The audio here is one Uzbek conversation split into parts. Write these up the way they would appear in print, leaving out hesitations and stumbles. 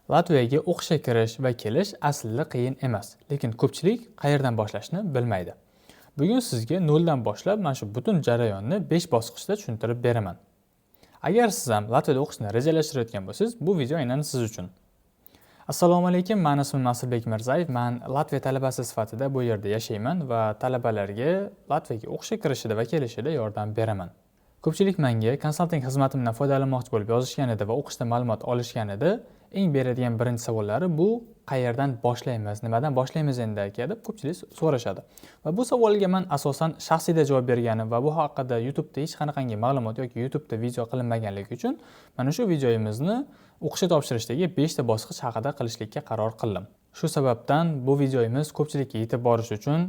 Latviyaga o'qishga kirish va kelish aslida qiyin emas, lekin ko'pchilik qayerdan boshlashni bilmaydi. Bugun sizga noldan boshlab mana shu butun jarayonni 5 bosqichda tushuntirib beraman. Agar siz ham Latviyada o'qishni rejalashtirayotgan bo'lsangiz, bu video aynan siz uchun. Assalomu alaykum, men ismim Nasrbek Mirzayev. Men Latviya talabasi sifatida bu yerda yashayman va talabalarga Latviyaga o'qishga kirishida va kelishida yordam beraman. Ko'pchilik menga konsalting xizmatimdan foydalanmoqchi bo'lib yozishgan edi va o'qishda ma'lumot olishgan edi. Eng beradigan birinchi savollari bu qayerdan boshlaymiz, nimadan boshlaymiz endi aka deb ko'pchilik so'rashadi. Va bu savolga men asosan shaxsiyda javob berganim va bu haqida YouTube'da hech qanaqangi ma'lumot yoki YouTube'da video qilinmaganligi uchun mana shu videomizni o'qishga topshirishdagi 5 ta bosqich haqida qilishlikka qaror qildim. Shu sababdan bu videomiz ko'pchilikka yetib borishi uchun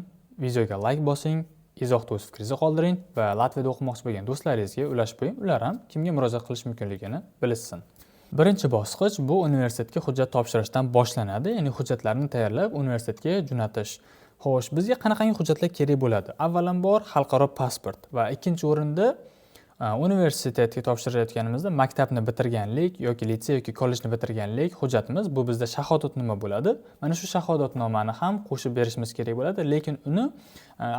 videoga like bosing, izohda o'z fikringizni qoldiring va Latviyada o'qimoqchi bo'lgan do'stlaringizga ulashib qo'ying, ular ham kimga murojaat qilish mumkinligini bilishsin. Birinchi bosqich bu universitetga hujjat topshirishdan boshlanadi, ya'ni hujjatlarni tayyorlab universitetga jo'natish. Xo'sh, bizga qanaqangi hujjatlar kerak bo'ladi? Avvalambor xalqaro pasport va ikkinchi o'rinda universitetga topshirayotganimizda maktabni bitirganlik yoki litsey yoki kollejni bitirganlik hujjatimiz. Bu bizda shahodatnoma bo'ladi. Mana shu shahodatnomani ham qo'shib berishimiz kerak bo'ladi, lekin uni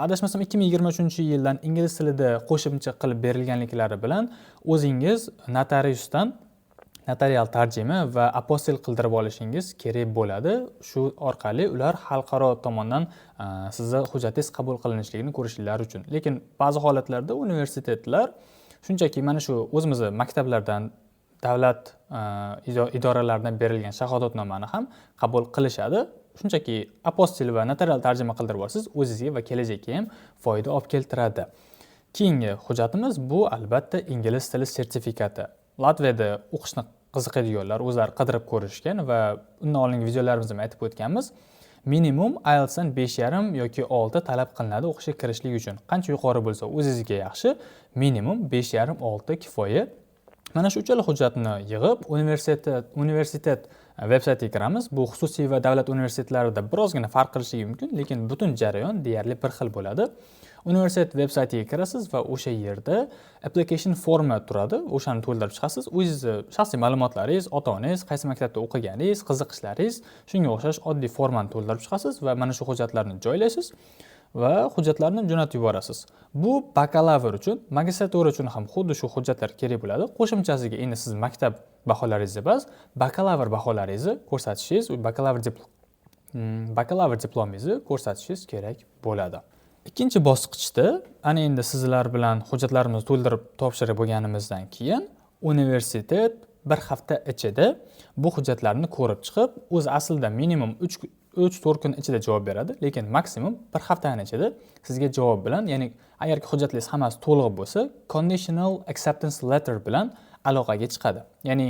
adashmasam 2023-yildan ingliz tilida qo'shimcha qilib berilganliklari bilan o'zingiz notarial tarjima va apostil qildirib olishingiz kerak bo'ladi. Shu orqali ular xalqaro tomonidan sizni hujjatingiz qabul qilinishligini ko'rishlari uchun. Lekin ba'zi holatlarda universitetlar shunchaki mana shu o'zimiz maktablardan, davlat idoralaridan berilgan shahodatnomani ham qabul qilishadi. Shunchaki apostil va notarial tarjima qildirib olsangiz, o'zingizga va kelajakka ham foyda olib keltiradi. Keyingi hujjatimiz bu albatta ingliz tili sertifikati. Latviyada o'qishni qiziqadiganlar o'zlari qidirib ko'rishgan va undan oldingi videolarimizda aytib o'tganmiz. Minimum IELTSdan 5.5 yoki 6 talab qilinadi o'qishga kirishlik uchun. Qancha yuqori bo'lsa o'zingizga yaxshi, minimum 5.5-6 kifoya. Mana shu uchala hujjatni yig'ib universitet veb-saytiga kiramiz. Bu xususiy va davlat universitetlarida birozgina farq qilishligi mumkin, lekin butun jarayon deyarli bir xil bo'ladi. Universitet veb-saytiga kirasiz va o'sha yerda application formi turadi. O'shani to'ldirib chiqasiz. O'zingizni shaxsiy ma'lumotlaringiz, ota-onangiz, qaysi maktabda o'qiganingiz, qiziqishlaringiz, shunga o'xshash oddiy formani to'ldirib chiqasiz va mana shu hujjatlarni joylaysiz va hujjatlarni jo'natib yuborasiz. Bu bakalavr uchun, magistratura uchun ham xuddi shu hujjatlar kerak bo'ladi. Qo'shimchasiga endi siz maktab baholaringizni emas, bakalavr baholaringizni ko'rsatishingiz, bakalavr diplomingizni ko'rsatishingiz kerak bo'ladi. Ikkinchi bosqichda ana endi sizlar bilan hujjatlarimizni to'ldirib topshirib bo'lganimizdan keyin universitet bir hafta ichida bu hujjatlarni ko'rib chiqib, o'zi aslida minimum 3-4 kun ichida javob beradi, lekin maksimum bir haftani ichida sizga javob bilan, ya'ni agarki hujjatlaringiz hammasi to'liq bo'lsa, conditional acceptance letter bilan aloqaga chiqadi. Ya'ni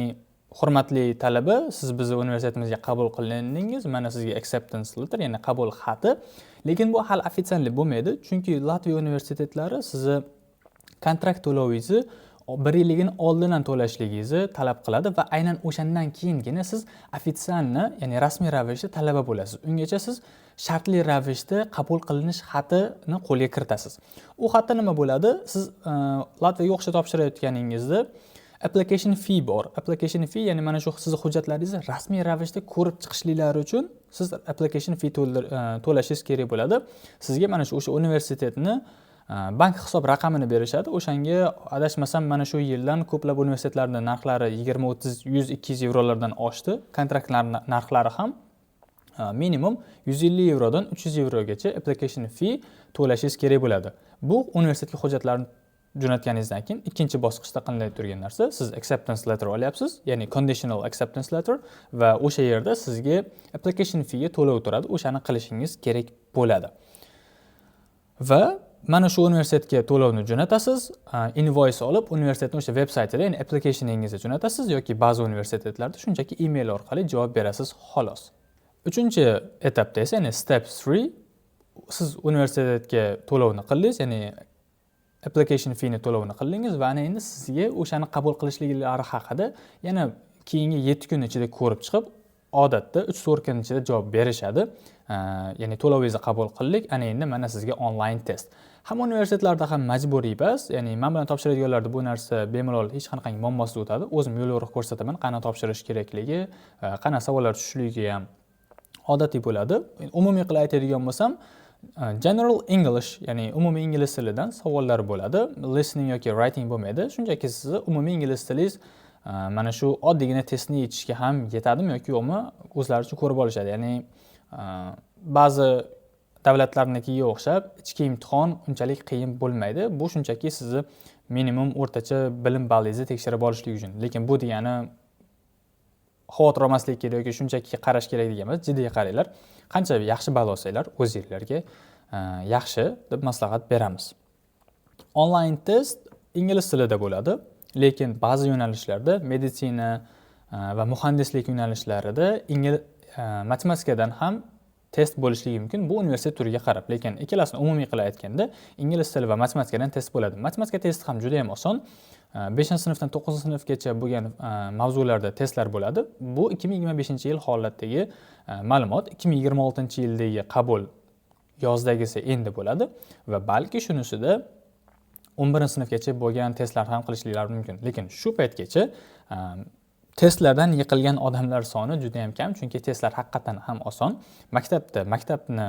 hurmatli talaba, siz bizni universitetimizga qabul qilindingiz, mana sizga acceptance letter, ya'ni qabul xati. Lekin bu hali ofitsiallik bo'lmaydi, chunki Latviya universitetlari sizni kontrakt to'lovingizni 1 yilligini oldindan to'lashligingizni talab qiladi va aynan o'shandan keyingina siz ofitsialni, ya'ni rasmiy ravishda talaba bo'lasiz. Ungacha siz shartli ravishda qabul qilinish xatini qo'lga kiritasiz. U xatda nima bo'ladi? Siz Latviyaga o'qishga topshirayotganingizda application fee bor. Application fee, ya'ni mana shu siz hujjatlaringizni rasmiy ravishda ko'rib chiqishliklari uchun siz application fee to'lashingiz kerak bo'ladi. Sizga mana shu o'sha universitetni bank hisob raqamini berishadi. O'shanga adashmasam mana shu yildan ko'plab universitetlarning narxlari 20, 30, 100, 200 yevrolardan oshdi. Kontraktlar narxlari ham minimum 150 yevrodan 300 yevrogacha application fee to'lashingiz kerak bo'ladi. Bu universitetga hujjatlarni jo'natganingizdan keyin ikkinchi bosqichda qanday turgan narsa, siz acceptance letter olyapsiz, ya'ni conditional acceptance letter va o'sha yerda sizga application fee ga to'lov turadi, o'shani qilishingiz kerak bo'ladi. Va mana shu universitetga to'lovni jo'natasiz, invoice olib universitetning o'sha veb-saytida, ya'ni applicationingizni jo'natasiz yoki ba'zi universitetlarda shunchaki email orqali javob berasiz xolos. Uchinchi etapda esa, ya'ni step 3, siz universitetga to'lovni qildingiz, ya'ni application fee ni to'lovni qildingiz va ana endi sizga o'shani qabul qilishliklari haqida yana keyingi 7 kun ichida ko'rib chiqib, odatda 3-4 kun ichida javob berishadi. Ya'ni to'lovingizni qabul qildik, ana endi mana sizga onlayn test. Hamma universitetlarda ham majburiy emas, ya'ni men bilan topshiradiganlarda bu narsa bemalol hech qanaqangi muammosiz o'tadi. O'zim yo'l-yo'riq ko'rsataman, qanday topshirish kerakligi, qanday savollar tushishligi ham odatiy bo'ladi. Umumiy qilib aytadigan bo'lsam, general English, ya'ni umumiy ingliz tilidan savollar bo'ladi. Listening yoki writing bo'lmaydi. Shunchaki sizni umumiy ingliz tilingiz mana shu oddiygina testni yechishga ham yetadimi yoki yo'qmi, o'zlaricha ko'rib olishadi. Ya'ni ba'zi davlatlarnikiga o'xshab ichki imtihon unchalik qiyin bo'lmaydi. Bu shunchaki sizni minimum o'rtacha bilim ballingizni tekshirib olishlik uchun. Lekin bu degani xavotir olmaslik kerak yoki shunchaki qarash kerak degan emas. Jiddiy qaranglar. Qancha yaxshi ball olsanglar, o'zingizlarga yaxshi deb maslahat beramiz. Onlayn test ingliz tilida bo'ladi, lekin ba'zi yo'nalishlarda meditsina va muhandislik yo'nalishlarida matematikadan ham test bo'lishligi mumkin. Bu universitet turiga qarab, lekin ikkalasini umumiy qilib aytganda, ingliz tili va matematikadan test bo'ladi. Matematika testi ham juda ham oson. 5-sinfdan 9-sinfgacha bo'lgan mavzularda testlar bo'ladi. Bu 2025-yil holatdagi ma'lumot, 2026-yildagi qabul yozdagisi endi bo'ladi va balki shunisida 11-sinfgacha bo'lgan testlar ham qilishliklari mumkin. Lekin shu paytgacha testlardan yiqilgan odamlar soni juda ham kam, chunki testlar haqiqatan ham oson. Maktabni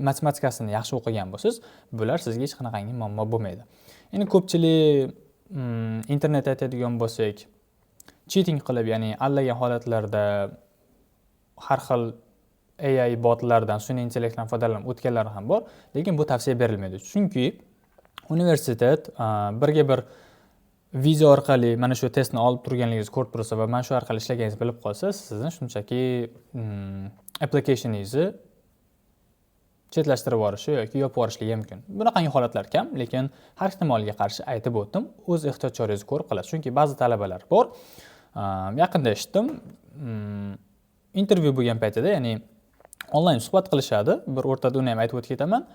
matematikasini yaxshi o'qigan bo'lsangiz, bular sizga hech qanaqangi muammo bo'lmaydi. Endi ko'pchilik internetda aytadigan bo'lsak, cheating qilib, ya'ni allagan holatlarda har xil AI botlardan, sun'iy intellektdan foydalanib o'tganlar ham bor, lekin bu tavsiya berilmaydi. Chunki universitet birga bir video orqali mana shu testni olib turganligingizni ko'rib tursa va mana shu orqali ishlaganingizni bilib qolsa, sizni shunchaki applicationingizni chetlashtirib yuborishi yoki yopib yuborishligi mumkin. Bunaqangi holatlar kam, lekin har ehtimolga qarshi aytib o'tdim, o'z ehtiyotchoringizni ko'rib qilasiz. Chunki ba'zi talabalar bor. Yaqinda eshitdim, intervyu bo'lgan paytida, ya'ni onlayn suhbat qilishadi. Bir o'rtada uni ham aytib o'tib ketaman.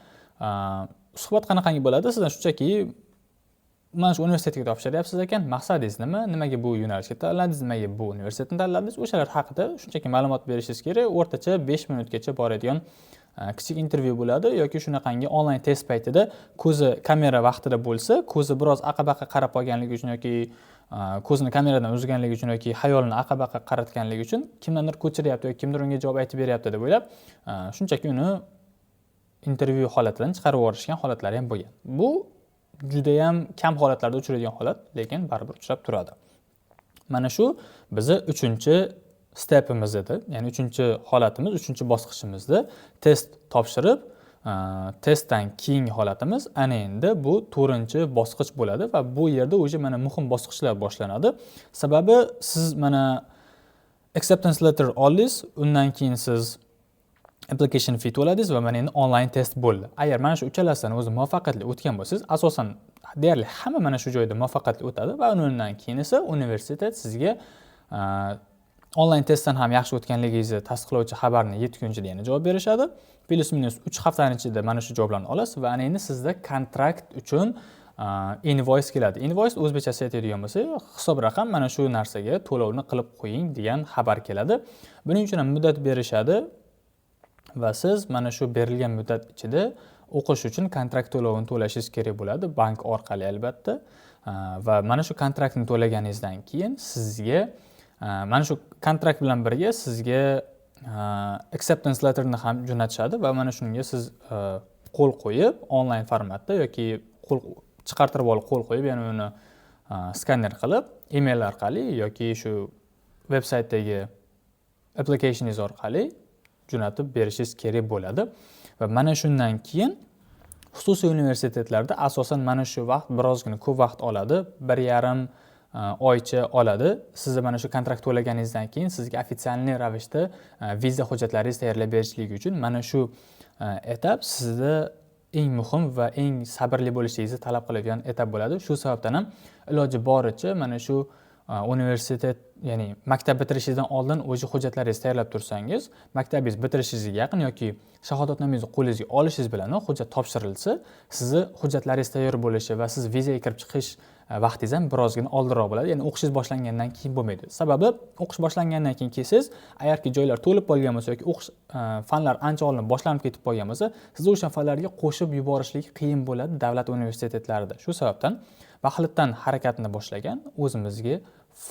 Suhbat qanaqangi bo'ladi? Sizdan shunchaki mana shu universitetga topshiryapsiz ekan, maqsadingiz nima? Nimaga bu yo'nalishga tanladingiz? Nimaga bu universitetni tanladingiz? O'shalar haqida shunchaki ma'lumot berishingiz kerak. O'rtacha 5 minutgacha boradigan kichik intervyu bo'ladi yoki shunaqangi onlayn test paytida ko'zi kamera vaqtida bo'lsa, ko'zi biroz aqa-baqa qarab qolganligi uchun yoki ko'zini kameradan uzganligi uchun yoki xayolini aqa-baqa qaratganligi uchun kimdandir ko'chiryapti yoki kimdir unga javob aytib beryapti deb o'ylab, shunchaki uni intervyu holatidan chiqarib yuborishgan holatlari ham bo'lgan. Bu juda ham kam holatlarda uchraydigan holat, lekin baribir uchrab turadi. Mana shu bizni 3-stepimiz edi. Ya'ni 3-holatimiz, 3-bosqichimizda test topshirib, testdan keyingi holatimiz ana endi bu 4-bosqich bo'ladi va bu yerda o'sha mana muhim bosqichlar boshlanadi. Sababi siz mana acceptance letter oldingiz, undan keyin siz application fee to'ladingiz va mana endi onlayn test bo'ldi. Agar mana shu uchalasidan o'zi muvaffaqiyatli o'tgan bo'lsangiz, asosan deyarli hamma mana shu joyda muvaffaqiyatli o'tadi va undan keyin esa universitet sizga onlayn testdan ham yaxshi o'tganligingizni tasdiqlovchi xabarni yetguncha yana javob berishadi. Plus minus 3 haftaning ichida mana shu javoblarni olasiz va ana endi sizda kontrakt uchun invoice keladi. Invoice o'zbekchasi aytadigan bo'lsak, hisob raqam mana shu narsaga to'lovni qilib qo'ying degan xabar keladi. Buning uchun ham muddat berishadi va siz mana shu berilgan muddat ichida o'qish uchun kontrakt to'lovini to'lashingiz kerak bo'ladi, bank orqali albatta. Va mana shu kontraktni to'laganingizdan keyin sizga mana shu kontrakt bilan birga sizga acceptance letterni ham jo'natishadi va mana shunga siz qo'l qo'yib onlayn formatda yoki chiqartirib olib qo'l qo'yib, ya'ni uni skaner qilib email orqali yoki shu veb-saytdagi applicationingiz orqali jo'natib berishingiz kerak bo'ladi. Va mana shundan keyin xususiy universitetlarda asosan mana shu vaqt birozgina ko'p vaqt oladi, 1,5 oycha oladi. Sizni mana shu kontrakt to'laganingizdan keyin sizga ofitsialniy ravishda viza hujjatlaringizni tayyorlab berishligi uchun mana shu etap sizda eng muhim va eng sabrli bo'lishingizni talab qiladigan etap bo'ladi. Shu sababdan ham iloji boricha mana shu universitet, ya'ni maktab bitirishingizdan oldin o'sha hujjatlaringizni tayyorlab tursangiz, maktabingiz bitirishingizga yaqin yoki shahodatnomangizni qo'lingizga olishingiz bilan hujjat topshirilsa, sizni hujjatlaringiz tayyor bo'lishi va siz vizaga kirib chiqish vaqtingiz ham birozgina oldinroq bo'ladi. Ya'ni o'qishingiz boshlangandan keyin bo'lmaydi. Sababi o'qish boshlangandan keyin kelsangiz, agarki joylar to'lib qolgan bo'lsa yoki o'qish fanlar ancha oldin boshlanib ketib qolgan bo'lsa, siz o'sha fanlarga qo'shib yuborishlik qiyin bo'ladi davlat universitetlarida. Shu sababdan vaqtdan harakatni boshlagan o'zimizga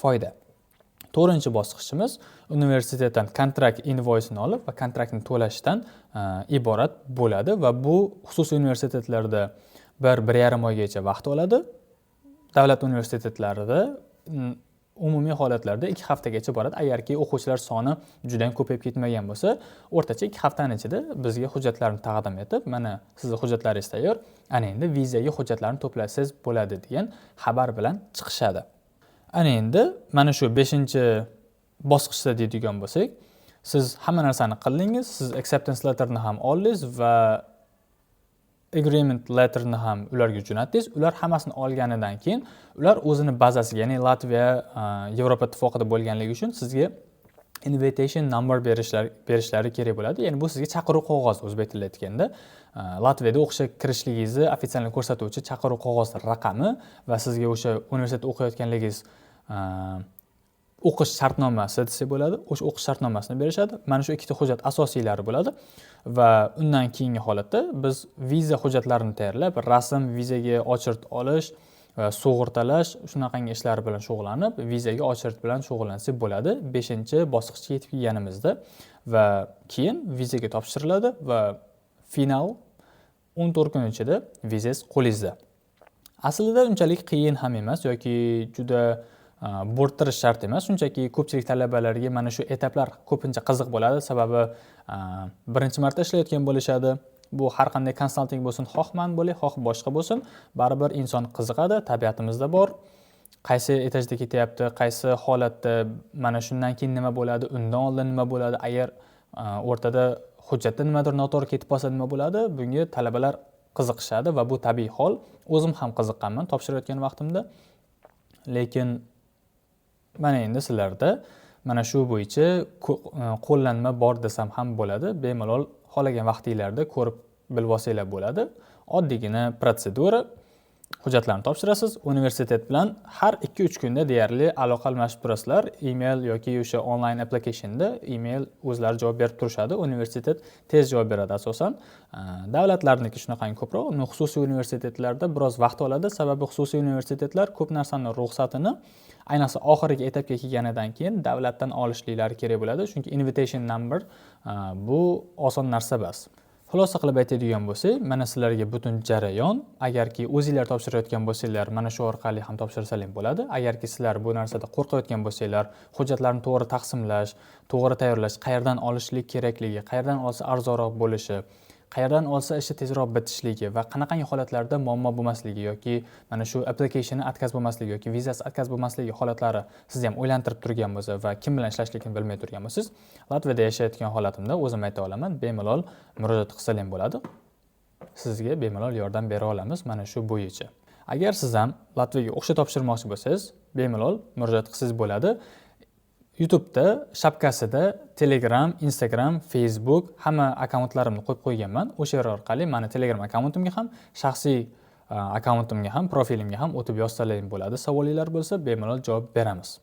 foyda. 4-bosqichimiz universitetdan kontrakt invoice-ni olib va kontraktni to'lashdan iborat bo'ladi va bu xususiy universitetlarda 1-1,5 oygacha vaqt oladi. Davlat universitetlarida umumiy holatlarda 2 haftagacha boradi. Agarki o'quvchilar soni juda ham ko'payib ketmagan bo'lsa, o'rtacha 2 haftaning ichida bizga hujjatlarni taqdim etib, mana sizning hujjatlaringiz tayyor, ana endi vizaga hujjatlarni to'plasangiz bo'ladi degan xabar bilan chiqishadi. Ana endi mana shu 5-bosqichda deydigan bo'lsak, siz hamma narsani qildingiz, siz acceptance letterni ham oldingiz va agreement letterni ham ularga jo'natdingiz. Ular hammasini olganidan keyin ular o'zini bazasiga, ya'ni Latviya Yevropa ittifoqida bo'lganligi uchun sizga invitation number berishlari kerak bo'ladi. Ya'ni bu sizga chaqiruv qog'ozi, o'zbek tilida aytganda, Latviyada o'qishga kirishligingizni ofitsial ko'rsatuvchi chaqiruv qog'ozi raqami va sizga o'sha universitetda o'qiyotganligingiz o'qish shartnomasi desa bo'ladi. O'sha o'qish shartnomasini berishadi. Mana shu ikkita hujjat asosiylari bo'ladi va undan keyingi holatda biz viza hujjatlarini tayyorlab, rasm, vizaga ochirt olish va sug'urtalash shunaqangi ishlar bilan shug'ullanib, vizaga ochirt bilan shug'ullansak bo'ladi 5-bosqichga yetib kelganimizda va keyin vizaga topshiriladi va final 14 kun ichida vizangiz qo'lingizda. Aslida unchalik qiyin ham emas yoki juda bo'rttirish shart emas, shunchaki ko'pchilik talabalarga mana shu etaplar ko'pincha qiziq bo'ladi, sababi birinchi marta ishlayotgan bo'lishadi. Bu har qanday konsalting bo'lsin, xoh man bo'lay, xoh boshqa bo'lsin, baribir inson qiziqadi, tabiatimizda bor. Qaysi etajda ketyapti, qaysi holatda, mana shundan keyin nima bo'ladi, undan oldin nima bo'ladi, agar o'rtada hujjatda nimadir noto'g'ri ketib qolsa nima bo'ladi, bunga talabalar qiziqishadi va bu tabiiy hol. O'zim ham qiziqqanman topshirayotgan vaqtimda. Lekin mana endi sizlarda mana shu bo'yicha qo'llanma bor desam ham bo'ladi. Bemalol xohlagan vaqtinglarda ko'rib bilib olsanglar bo'ladi. Oddiygina protsedura. Hujjatlarni topshirasiz, universitet bilan har 2-3 kunda deyarli aloqa almashib turasizlar. Email yoki o'sha online applicationda email o'zlari javob berib turishadi. Universitet tez javob beradi asosan. Davlatlarniki shunaqangi ko'proq, xususiy universitetlarda biroz vaqt oladi, sababi xususiy universitetlar ko'p narsani ruxsatini ayniqsa oxirgi etapga kelganidan keyin davlatdan olishliklari kerak bo'ladi, chunki invitation number bu oson narsa emas. Xulosa qilib aytadigan bo'lsak, mana sizlarga butun jarayon, agarki o'zingizlar topshirayotgan bo'lsanglar, mana shu orqali ham topshirsalar bo'ladi. Agarki sizlar bu narsada qo'rqayotgan bo'lsanglar, hujjatlarni to'g'ri taqsimlash, to'g'ri tayyorlash, qayerdan olishlik kerakligi, qayerdan olsa arzonroq bo'lishi, qayerdan olsa ishi tezroq bitishligi va qanaqangi holatlarda muammo bo'lmasligi yoki mana shu applicationni atkaz bo'lmasligi yoki vizasi atkaz bo'lmasligi holatlari sizni ham o'ylantirib turgan bo'lsa va kim bilan ishlashligini bilmay turgan bo'lsangiz, Latviyada yashayotgan holatimda o'zim ayta olaman, bemalol murojaat qilsalaring bo'ladi. Sizga bemalol yordam bera olamiz mana shu bo'yicha. Agar siz ham Latviyaga o'qishga topshirmoqchi bo'lsangiz, bemalol murojaat qilsangiz bo'ladi. YouTube'da shapkasida Telegram, Instagram, Facebook hamma akkauntlarimni qo'yib qo'yganman. O'sha yer orqali meni Telegram akkauntimga ham, shaxsiy akkauntimga ham, profilimga ham o'tib yozsalaring bo'ladi. Savolinglar bo'lsa, bemalol javob beramiz.